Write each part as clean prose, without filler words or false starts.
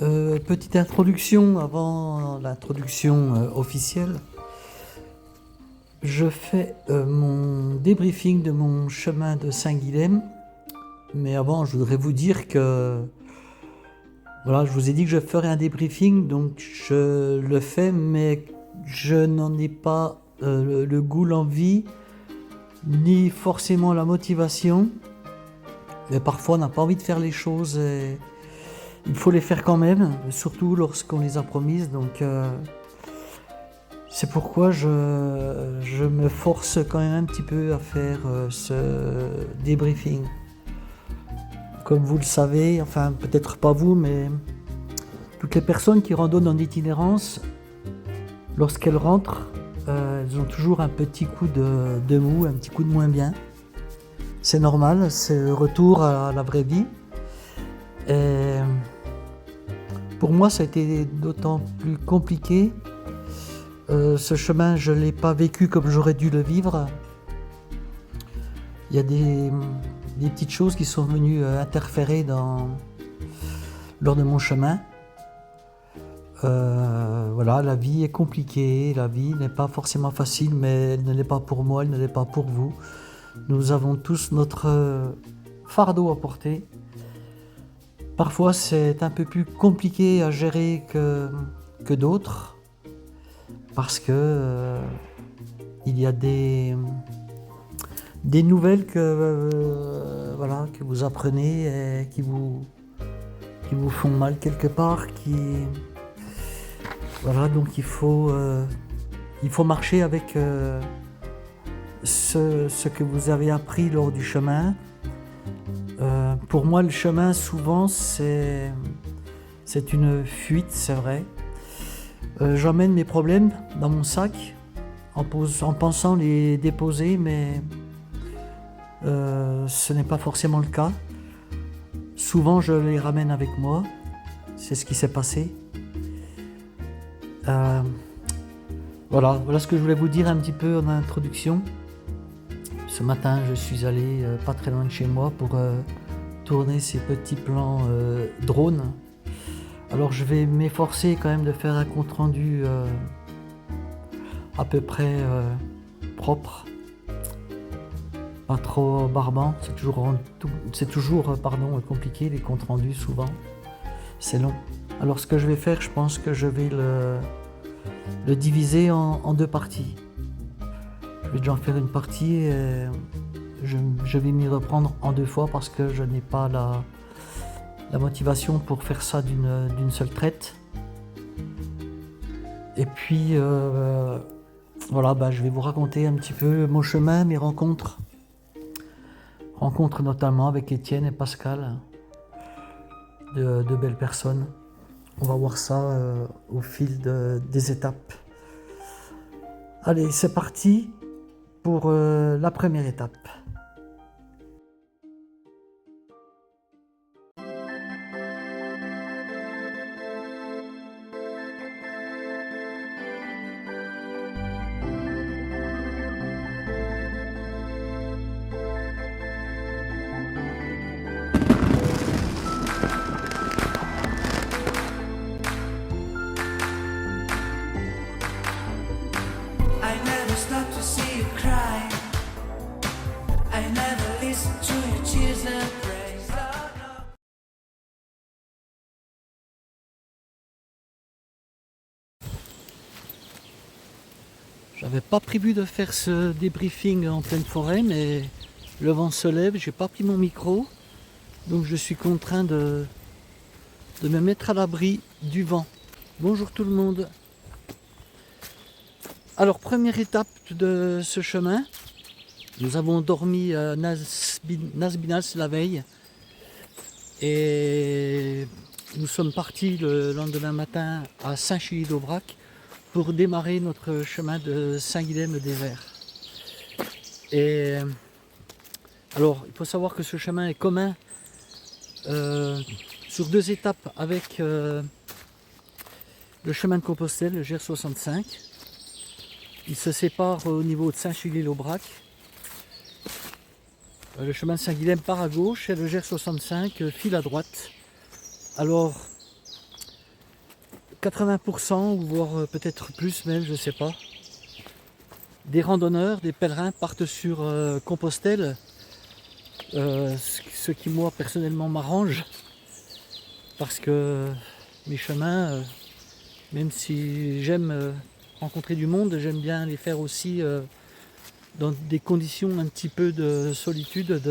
Petite introduction avant l'introduction officielle. Je fais mon débriefing de mon chemin de Saint-Guilhem. Mais avant, je voudrais vous dire que voilà, je vous ai dit que je ferais un débriefing, donc je le fais, mais je n'en ai pas le goût, l'envie, ni forcément la motivation. Mais parfois, on n'a pas envie de faire les choses et il faut les faire quand même, surtout lorsqu'on les a promises. Donc, c'est pourquoi je me force quand même un petit peu à faire ce débriefing. Comme vous le savez, enfin peut-être pas vous, mais toutes les personnes qui randonnent en itinérance, lorsqu'elles rentrent, elles ont toujours un petit coup de mou, un petit coup de moins bien. C'est normal, c'est le retour à la vraie vie. Et pour moi, ça a été d'autant plus compliqué. Ce chemin, je ne l'ai pas vécu comme j'aurais dû le vivre. Il y a des petites choses qui sont venues interférer lors de mon chemin. Voilà, la vie est compliquée, la vie n'est pas forcément facile, mais elle ne l'est pas pour moi, elle ne l'est pas pour vous. Nous avons tous notre fardeau à porter. Parfois, c'est un peu plus compliqué à gérer que d'autres, parce que il y a des nouvelles voilà, que vous apprenez et qui vous font mal quelque part, voilà, donc il faut marcher avec ce que vous avez appris lors du chemin. Pour moi, le chemin, souvent, c'est une fuite, c'est vrai. J'emmène mes problèmes dans mon sac en pensant les déposer, mais ce n'est pas forcément le cas. Souvent, je les ramène avec moi. C'est ce qui s'est passé. Voilà ce que je voulais vous dire un petit peu en introduction. Ce matin, je suis allé pas très loin de chez moi pour tourner ces petits plans drone. Alors je vais m'efforcer quand même de faire un compte rendu à peu près propre, pas trop barbant. C'est toujours compliqué, les comptes rendus souvent, c'est long. Alors ce que je vais faire, je pense que je vais le diviser en deux parties. Je vais déjà en faire une partie et je vais m'y reprendre en deux fois parce que je n'ai pas la motivation pour faire ça d'une seule traite. Et puis voilà, je vais vous raconter un petit peu mon chemin, mes rencontres notamment avec Étienne et Pascal, de belles personnes. On va voir ça au fil des étapes. Allez, c'est parti pour la première étape. J'avais pas prévu de faire ce débriefing en pleine forêt, mais le vent se lève, j'ai pas pris mon micro, donc je suis contraint de me mettre à l'abri du vent. Bonjour tout le monde. Alors, première étape de ce chemin, nous avons dormi à Nasbinas la veille et nous sommes partis le lendemain matin à Saint-Chili-d'Aubrac pour démarrer notre chemin de Saint-Guilhem-des-Verts. Et alors, il faut savoir que ce chemin est commun sur deux étapes avec le chemin de Compostelle, le GR65. Il se sépare au niveau de Saint-Chili-l'Aubrac. Le chemin de Saint-Guilhem part à gauche et le GR65 file à droite. Alors, 80%, ou voire peut-être plus même, je ne sais pas, des randonneurs, des pèlerins partent sur Compostelle, ce qui moi personnellement m'arrange, parce que mes chemins, même si j'aime rencontrer du monde, j'aime bien les faire aussi dans des conditions un petit peu de solitude,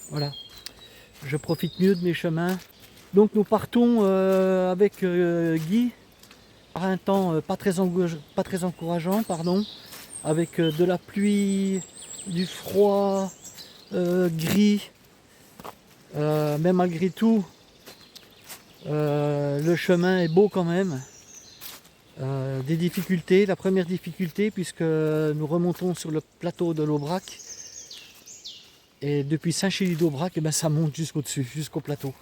voilà. Je profite mieux de mes chemins. Donc nous partons avec Guy par un temps pas très encourageant, pardon, avec de la pluie, du froid, gris. Mais malgré tout, le chemin est beau quand même. Des difficultés, la première difficulté puisque nous remontons sur le plateau de l'Aubrac et depuis Saint-Chély-d'Aubrac, eh ben, ça monte jusqu'au-dessus, jusqu'au plateau.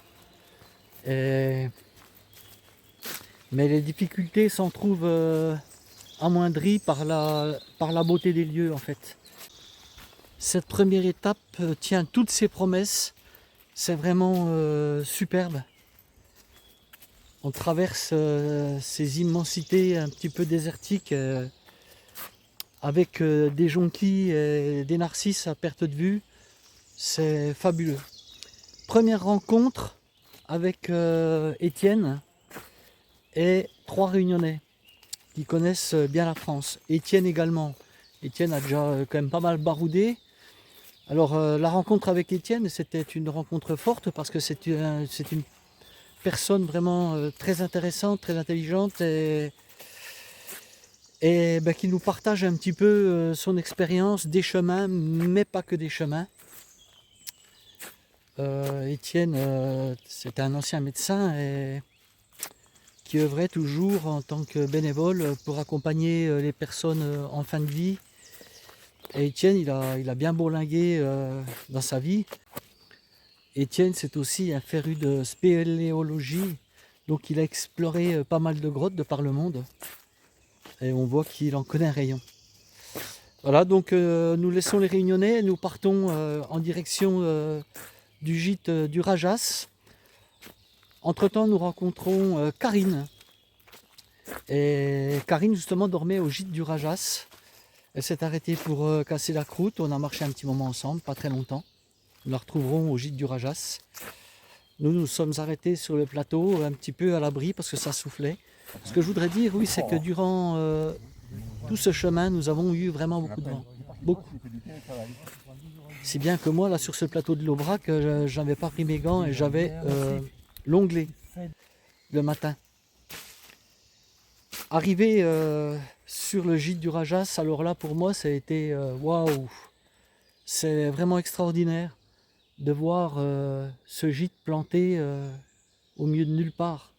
Mais les difficultés s'en trouvent amoindries par la beauté des lieux en fait. Cette première étape tient toutes ses promesses, c'est vraiment superbe. On traverse ces immensités un petit peu désertiques avec des jonquilles et des narcisses à perte de vue. C'est fabuleux. Première rencontre avec Étienne et 3 Réunionnais qui connaissent bien la France. Étienne également. Étienne a déjà quand même pas mal baroudé. Alors la rencontre avec Étienne, c'était une rencontre forte parce que c'est une personne vraiment très intéressante, très intelligente et ben, qui nous partage un petit peu son expérience des chemins, mais pas que des chemins. Étienne, c'est un ancien médecin et qui œuvrait toujours en tant que bénévole pour accompagner les personnes en fin de vie. Et Étienne, il a bien bourlingué dans sa vie. Étienne, c'est aussi un féru de spéléologie, donc il a exploré pas mal de grottes de par le monde. Et on voit qu'il en connaît un rayon. Voilà, donc nous laissons les Réunionnais et nous partons en direction du gîte du Rajas. Entre-temps, nous rencontrons Karine. Et Karine, justement, dormait au gîte du Rajas. Elle s'est arrêtée pour casser la croûte. On a marché un petit moment ensemble, pas très longtemps. Nous la retrouverons au gîte du Rajas. Nous nous sommes arrêtés sur le plateau, un petit peu à l'abri, parce que ça soufflait. Ce que je voudrais dire, oui, c'est que durant tout ce chemin, nous avons eu vraiment beaucoup de vent. Beaucoup. Si bien que moi, là, sur ce plateau de l'Aubrac, j'avais pas pris mes gants et j'avais l'onglet le matin. Arrivé sur le gîte du Rajas, alors là, pour moi, ça a été waouh! C'est vraiment extraordinaire de voir ce gîte planté au milieu de nulle part,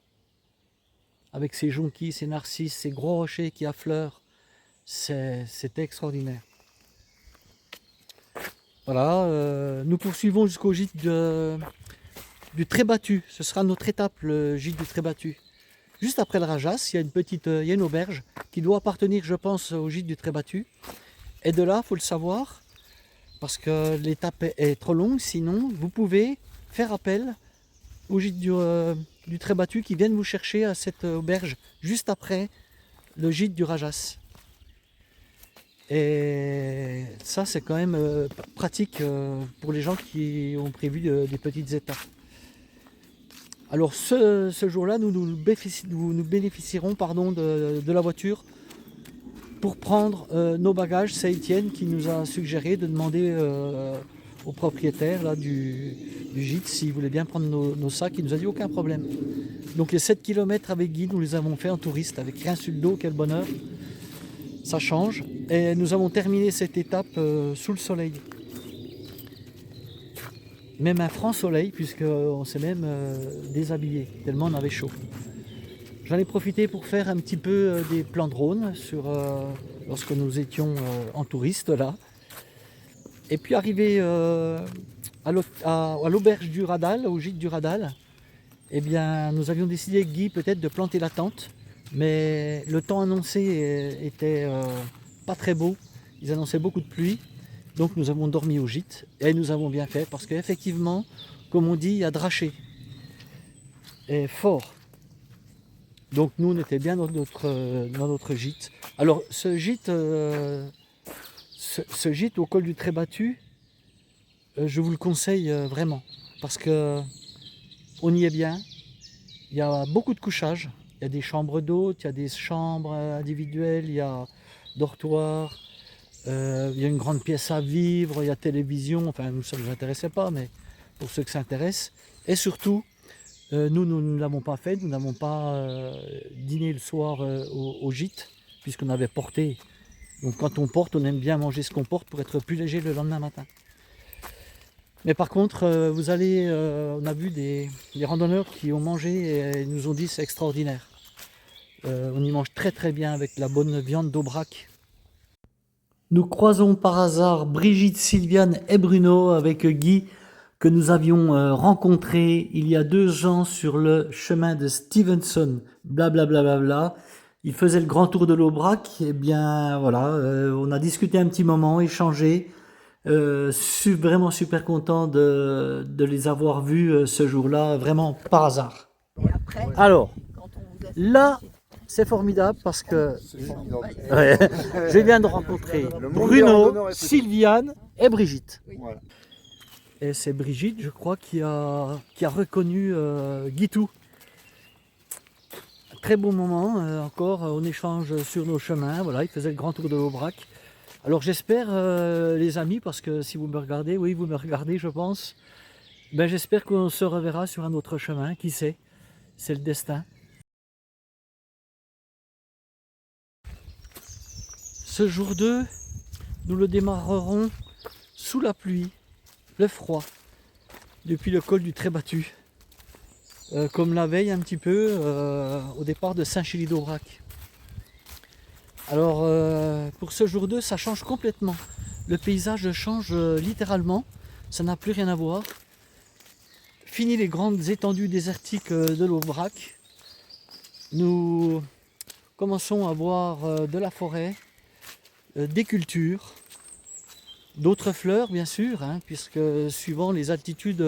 avec ses jonquilles, ses narcisses, ces gros rochers qui affleurent. C'était extraordinaire. Voilà, nous poursuivons jusqu'au gîte du Trébattu. Ce sera notre étape, le gîte du Trébattu. Juste après le Rajas, il y a une auberge qui doit appartenir, je pense, au gîte du Trébattu. Et de là, il faut le savoir, parce que l'étape est trop longue, sinon vous pouvez faire appel au gîte du Trébattu qui viennent vous chercher à cette auberge juste après le gîte du Rajas. Et ça, c'est quand même pratique pour les gens qui ont prévu des petites étapes. Alors ce jour-là, nous bénéficierons de la voiture pour prendre nos bagages. C'est Étienne qui nous a suggéré de demander au propriétaire là, du gîte s'il voulait bien prendre nos sacs. Il nous a dit aucun problème. Donc les 7 km avec Guy, nous les avons fait en touriste avec rien sur le dos, quel bonheur. Ça change. Et nous avons terminé cette étape sous le soleil. Même un franc soleil, puisqu'on s'est même déshabillé, tellement on avait chaud. J'en ai profité pour faire un petit peu des plans drone lorsque nous étions en touriste là. Et puis arrivé à l'auberge du Radal, au gîte du Radal, eh bien nous avions décidé avec Guy peut-être de planter la tente, mais le temps annoncé était pas très beau, ils annonçaient beaucoup de pluie. Donc nous avons dormi au gîte et nous avons bien fait parce qu'effectivement, comme on dit, il y a draché. Et fort. Donc nous, on était bien dans notre gîte. Alors ce gîte au col du Trébattu, je vous le conseille vraiment. Parce que on y est bien. Il y a beaucoup de couchages. Il y a des chambres d'hôtes, il y a des chambres individuelles, il y a dortoir, il y a une grande pièce à vivre, il y a télévision. Enfin, nous, ça ne nous intéressait pas, mais pour ceux que ça intéresse. Et surtout, nous ne l'avons pas fait, nous n'avons pas dîné le soir au gîte, puisqu'on avait porté. Donc quand on porte, on aime bien manger ce qu'on porte pour être plus léger le lendemain matin. Mais par contre, on a vu des randonneurs qui ont mangé et nous ont dit c'est extraordinaire. On y mange très très bien avec la bonne viande d'Aubrac. Nous croisons par hasard Brigitte, Sylviane et Bruno avec Guy que nous avions rencontré il y a 2 ans sur le chemin de Stevenson, blablabla. Bla bla bla. Il faisait le grand tour de l'Aubrac, et bien voilà, on a discuté un petit moment, échangé. Vraiment super content de les avoir vus ce jour-là, vraiment par hasard. Et après, Alors, quand on vous a là, c'est formidable parce que ouais, je viens de rencontrer Bruno, Sylviane et Brigitte. Voilà. Et c'est Brigitte, je crois, qui a reconnu Guitou. Très beau moment, encore, on échange sur nos chemins. Voilà, il faisait le grand tour de l'Aubrac. Alors j'espère, les amis, parce que si vous me regardez, oui, vous me regardez, je pense, ben, j'espère qu'on se reverra sur un autre chemin, qui sait, c'est le destin. Ce jour 2, nous le démarrerons sous la pluie, le froid, depuis le col du Trébattu, comme la veille un petit peu, au départ de Saint-Chély-d'Aubrac. Alors pour ce jour 2, ça change complètement. Le paysage change littéralement, ça n'a plus rien à voir. Fini les grandes étendues désertiques de l'Aubrac. Nous commençons à voir de la forêt, des cultures, d'autres fleurs bien sûr, hein, puisque suivant les altitudes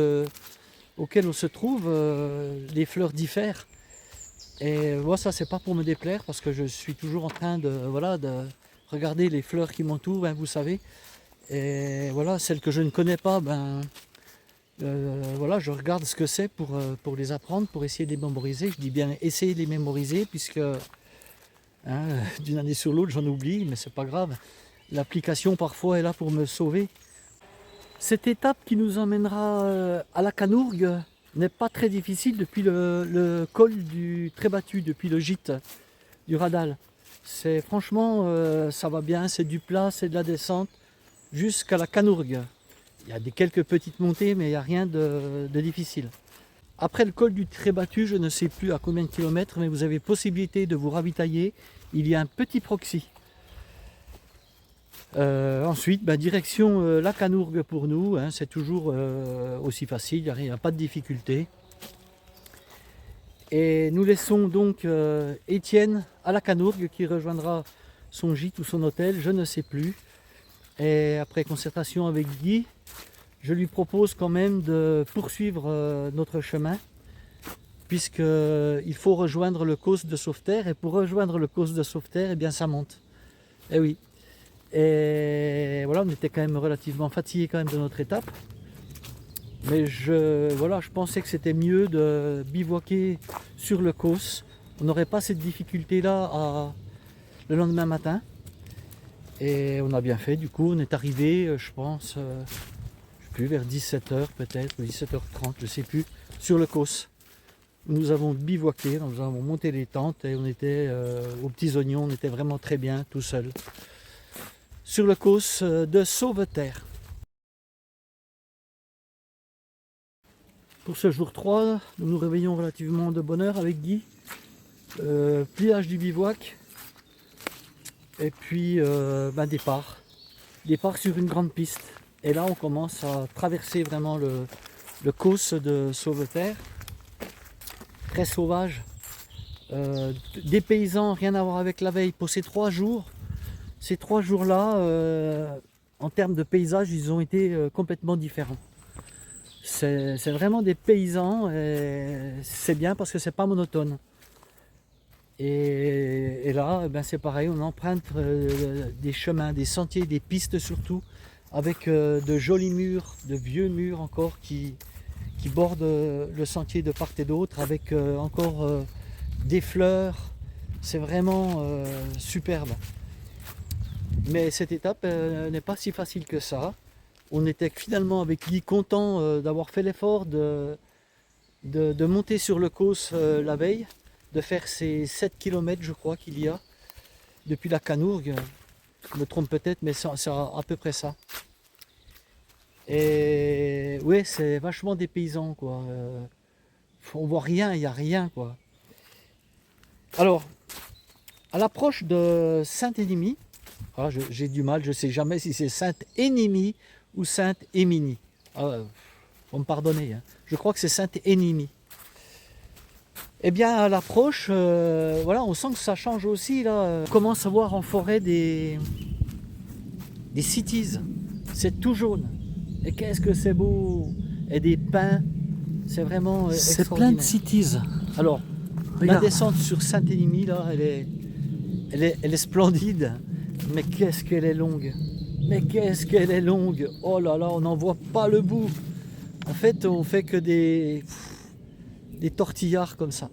auxquelles on se trouve, les fleurs diffèrent. Et moi, ça, c'est pas pour me déplaire, parce que je suis toujours en train de regarder les fleurs qui m'entourent, hein, vous savez. Et voilà, celles que je ne connais pas, voilà, je regarde ce que c'est pour les apprendre, pour essayer de les mémoriser. Je dis bien essayer de les mémoriser, puisque hein, d'une année sur l'autre, j'en oublie, mais c'est pas grave. L'application, parfois, est là pour me sauver. Cette étape qui nous emmènera à la Canourgue n'est pas très difficile depuis le col du Trébattu, depuis le gîte du Radal. C'est franchement, ça va bien, c'est du plat, c'est de la descente, jusqu'à la Canourgue. Il y a quelques petites montées, mais il n'y a rien de difficile. Après le col du Trébattu, je ne sais plus à combien de kilomètres, mais vous avez possibilité de vous ravitailler. Il y a un petit proxy. Ensuite, direction la Canourgue pour nous, hein, c'est toujours aussi facile, il n'y a pas de difficulté. Et nous laissons donc Étienne à la Canourgue qui rejoindra son gîte ou son hôtel, je ne sais plus. Et après concertation avec Guy, je lui propose quand même de poursuivre notre chemin, puisqu'il faut rejoindre le Causse de Sauveterre, et pour rejoindre le Causse de Sauveterre, eh bien ça monte. Eh oui. Et voilà, on était quand même relativement fatigué quand même de notre étape. Mais je pensais que c'était mieux de bivouaquer sur le Causse. On n'aurait pas cette difficulté-là le lendemain matin. Et on a bien fait, du coup, on est arrivé, je pense, je sais plus, vers 17h peut-être, 17h30, je sais plus, sur le Causse. Nous avons bivouaqué, nous avons monté les tentes et on était aux petits oignons, on était vraiment très bien, tout seul. Sur le Causse de Sauveterre. Pour ce jour 3, nous nous réveillons relativement de bonne heure avec Guy. Pliage du bivouac. Et puis départ. Départ sur une grande piste. Et là on commence à traverser vraiment le Causse de Sauveterre. Très sauvage. Des paysans, rien à voir avec la veille. Pour ces 3 jours, ces 3 jours-là, en termes de paysage, ils ont été complètement différents. C'est vraiment des paysans et c'est bien parce que c'est pas monotone. Et là, ben c'est pareil, on emprunte des chemins, des sentiers, des pistes surtout, avec de jolis murs, de vieux murs encore qui bordent le sentier de part et d'autre, avec encore des fleurs. C'est vraiment superbe. Mais cette étape n'est pas si facile que ça. On était finalement avec Guy content d'avoir fait l'effort de monter sur le Causse la veille, de faire ces 7 km je crois qu'il y a depuis la Canourgue. Je me trompe peut-être, mais c'est à peu près ça. Et oui, c'est vachement dépaysant quoi. On voit rien, il n'y a rien quoi. Alors, à l'approche de Saint-Émimie, ah, j'ai du mal, je ne sais jamais si c'est Sainte-Énimie ou Sainte-Éminie. Ah, faut me pardonner, hein. Je crois que c'est Sainte-Énimie. Eh bien, à l'approche, voilà, on sent que ça change aussi. Là. On commence à voir en forêt des cities. C'est tout jaune. Et qu'est-ce que c'est beau! Et des pins. C'est vraiment C'est plein extraordinaire. de cities. Alors, la descente sur Saint-Émimie, là, elle est splendide. Mais qu'est-ce qu'elle est longue! Mais qu'est-ce qu'elle est longue! Oh là là, on n'en voit pas le bout. En fait, on fait que des tortillards comme ça.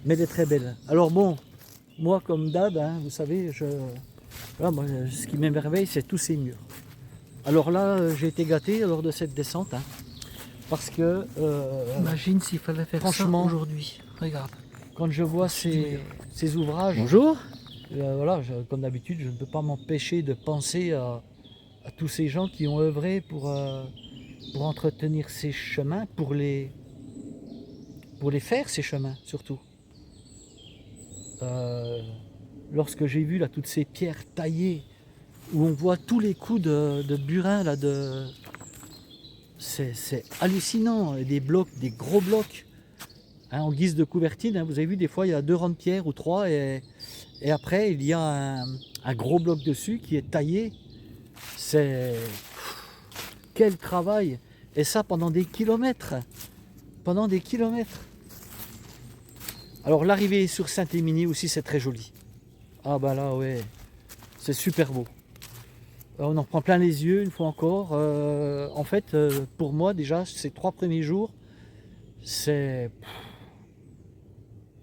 Mais elle est très belle. Alors bon, moi comme d'hab, hein, vous savez, voilà, moi, ce qui m'émerveille, c'est tous ces murs. Alors là, j'ai été gâté lors de cette descente. Hein, parce que... Imagine s'il fallait faire franchement, ça aujourd'hui. Regarde. Quand je vois ces ouvrages... Bonjour. Voilà, comme d'habitude, je ne peux pas m'empêcher de penser à tous ces gens qui ont œuvré pour entretenir ces chemins, pour les faire, ces chemins, surtout. Lorsque j'ai vu là toutes ces pierres taillées, où on voit tous les coups de burin, là, c'est hallucinant, des blocs, des gros blocs, hein, en guise de couvertine, hein, vous avez vu, des fois il y a 2 rangs de pierre ou 3, et après il y a un gros bloc dessus qui est taillé. C'est... Quel travail! Et ça pendant des kilomètres. Pendant des kilomètres. Alors l'arrivée sur Saint-Émimie aussi, c'est très joli. Ah bah là, ouais, c'est super beau. On en prend plein les yeux une fois encore. En fait, pour moi déjà, ces 3 premiers jours, c'est...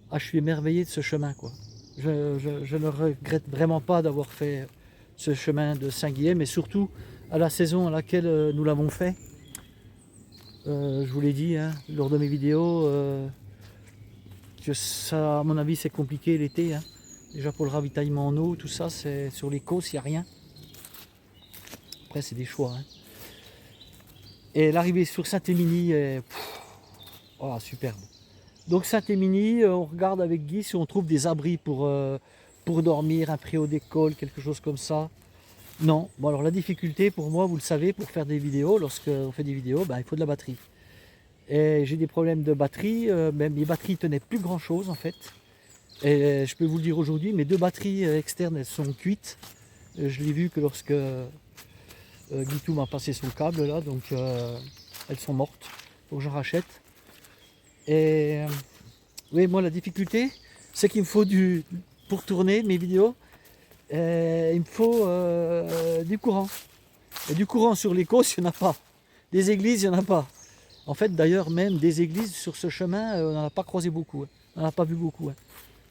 Ah, je suis émerveillé de ce chemin, quoi. Je ne regrette vraiment pas d'avoir fait ce chemin de Saint-Guilhem, mais surtout à la saison à laquelle nous l'avons fait. Je vous l'ai dit, hein, lors de mes vidéos, que ça, à mon avis, c'est compliqué l'été. Hein. Déjà pour le ravitaillement en eau, tout ça, c'est sur les Causses, il n'y a rien. Après, c'est des choix. Hein. Et l'arrivée sur Saint-Émimie est oh, superbe. Donc Saint-Émimie, on regarde avec Guy si on trouve des abris pour dormir, un préau d'école, quelque chose comme ça. Non. Bon, alors la difficulté pour moi, vous le savez, pour faire des vidéos, lorsqu'on fait des vidéos, ben, il faut de la batterie. Et j'ai des problèmes de batterie, même mes batteries tenaient plus grand chose en fait. Et je peux vous le dire aujourd'hui, mes 2 batteries externes, elles sont cuites. Je l'ai vu que lorsque Guitou m'a passé son câble là, donc elles sont mortes. Faut que j'en rachète. Et oui, moi la difficulté, c'est qu'il me faut pour tourner mes vidéos, il me faut du courant. Et du courant sur les Causses, il n'y en a pas. Des églises, il n'y en a pas. En fait, d'ailleurs, même des églises sur ce chemin, on n'en a pas croisé beaucoup. Hein. On n'en a pas vu beaucoup. Hein.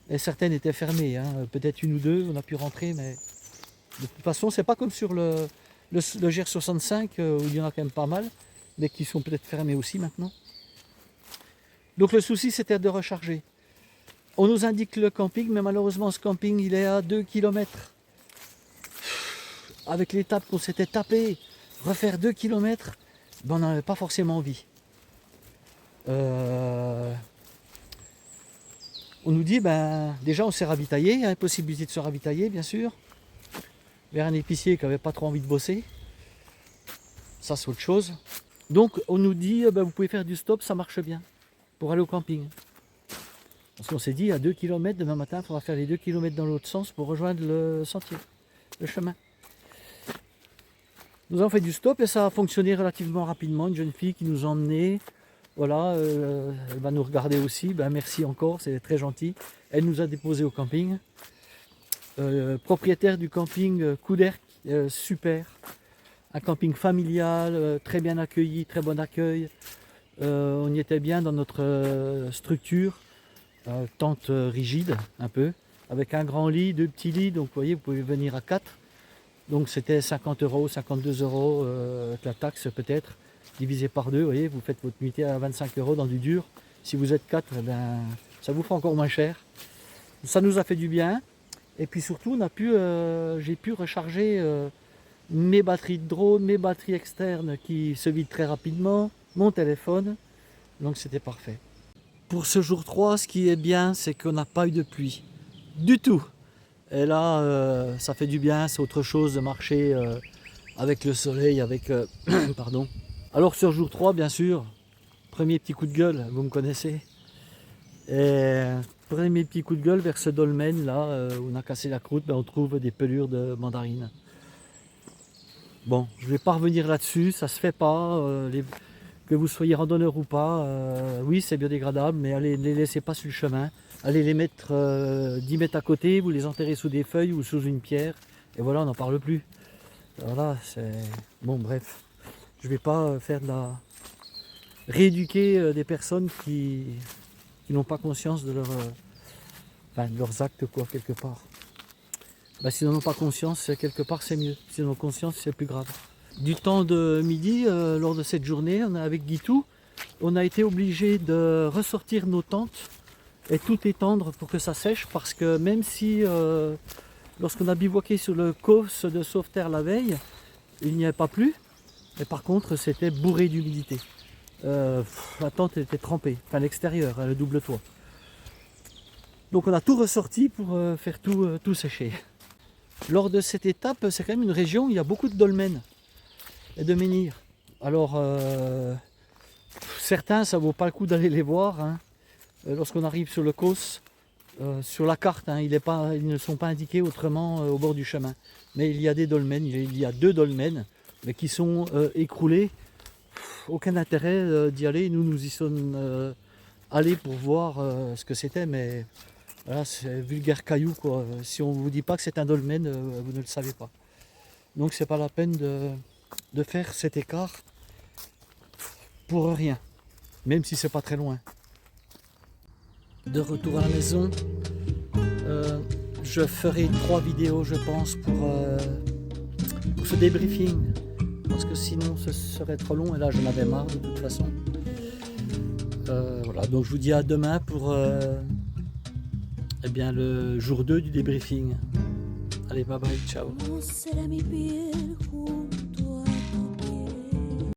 Et certaines étaient fermées. Hein. Peut-être 1 ou 2, on a pu rentrer, mais de toute façon, c'est pas comme sur le GR65, où il y en a quand même pas mal, mais qui sont peut-être fermées aussi maintenant. Donc le souci, c'était de recharger. On nous indique le camping, mais malheureusement, ce camping, il est à 2 km. Avec l'étape qu'on s'était tapé, refaire 2 km, ben, on n'en avait pas forcément envie. On nous dit, ben, déjà on s'est ravitaillé, il y a la possibilité de se ravitailler bien sûr, vers un épicier qui n'avait pas trop envie de bosser, ça c'est autre chose. Donc on nous dit, ben, vous pouvez faire du stop, ça marche bien, pour aller au camping. Parce qu'on s'est dit, à 2 km, demain matin, il faudra faire les 2 km dans l'autre sens pour rejoindre le sentier, le chemin. Nous avons fait du stop et ça a fonctionné relativement rapidement, une jeune fille qui nous a emmenés. Voilà, elle va nous regarder aussi, ben merci encore, c'est très gentil. Elle nous a déposé au camping. Propriétaire du camping Couderc, super. Un camping familial, très bien accueilli, très bon accueil. On y était bien dans notre structure, tente rigide un peu, avec un grand lit, 2 petits lits, donc vous voyez, vous pouvez venir à 4. Donc c'était 50 €, 52 € avec la taxe peut-être, divisé par 2, vous voyez, vous faites votre nuitée à 25 € dans du dur. Si vous êtes 4, eh ben, ça vous fera encore moins cher. Ça nous a fait du bien. Et puis surtout, j'ai pu recharger mes batteries de drone, mes batteries externes qui se vident très rapidement, mon téléphone, donc c'était parfait. Pour ce jour 3, ce qui est bien, c'est qu'on n'a pas eu de pluie, du tout. Et là, ça fait du bien, c'est autre chose de marcher avec le soleil, pardon. Alors sur jour 3, bien sûr, premier petit coup de gueule, vous me connaissez. Et premier petit coup de gueule vers ce dolmen là, où on a cassé la croûte, on trouve des pelures de mandarines. Bon, je ne vais pas revenir là-dessus, ça se fait pas, que vous soyez randonneur ou pas, oui c'est biodégradable, mais allez, ne les laissez pas sur le chemin, allez les mettre 10 mètres à côté, vous les enterrez sous des feuilles ou sous une pierre, et voilà, on n'en parle plus. Voilà, c'est... Bon, bref, je ne vais pas faire de la... rééduquer des personnes qui n'ont pas conscience de de leurs actes, quoi, quelque part. S'ils n'en ont pas conscience, quelque part c'est mieux. S'ils en ont conscience, c'est plus grave. Du temps de midi, lors de cette journée, avec Guitou, on a été obligé de ressortir nos tentes et tout étendre pour que ça sèche, parce que même si, lorsqu'on a bivouaqué sur le COS de Sauveterre la veille, il n'y avait pas plu, mais par contre c'était bourré d'humidité. La tente était trempée, enfin l'extérieur, le double toit. Donc on a tout ressorti pour faire tout sécher. Lors de cette étape, c'est quand même une région où il y a beaucoup de dolmens et de menhirs. Alors, certains, ça ne vaut pas le coup d'aller les voir. Hein. Lorsqu'on arrive sur le COS, sur la carte, hein, ils ne sont pas indiqués autrement au bord du chemin. Mais il y a des dolmens, il y a 2 dolmens, mais qui sont écroulés. Aucun intérêt d'y aller. Nous y sommes allés pour voir ce que c'était, mais... Voilà, c'est vulgaire caillou quoi. Si on ne vous dit pas que c'est un dolmen, vous ne le savez pas. Donc c'est pas la peine de faire cet écart pour rien, même si c'est pas très loin. De retour à la maison, je ferai 3 vidéos je pense pour ce débriefing. Parce que sinon ce serait trop long et là j'en avais marre de toute façon. Voilà, donc je vous dis à demain pour le jour 2 du débriefing. Allez, bye bye, ciao.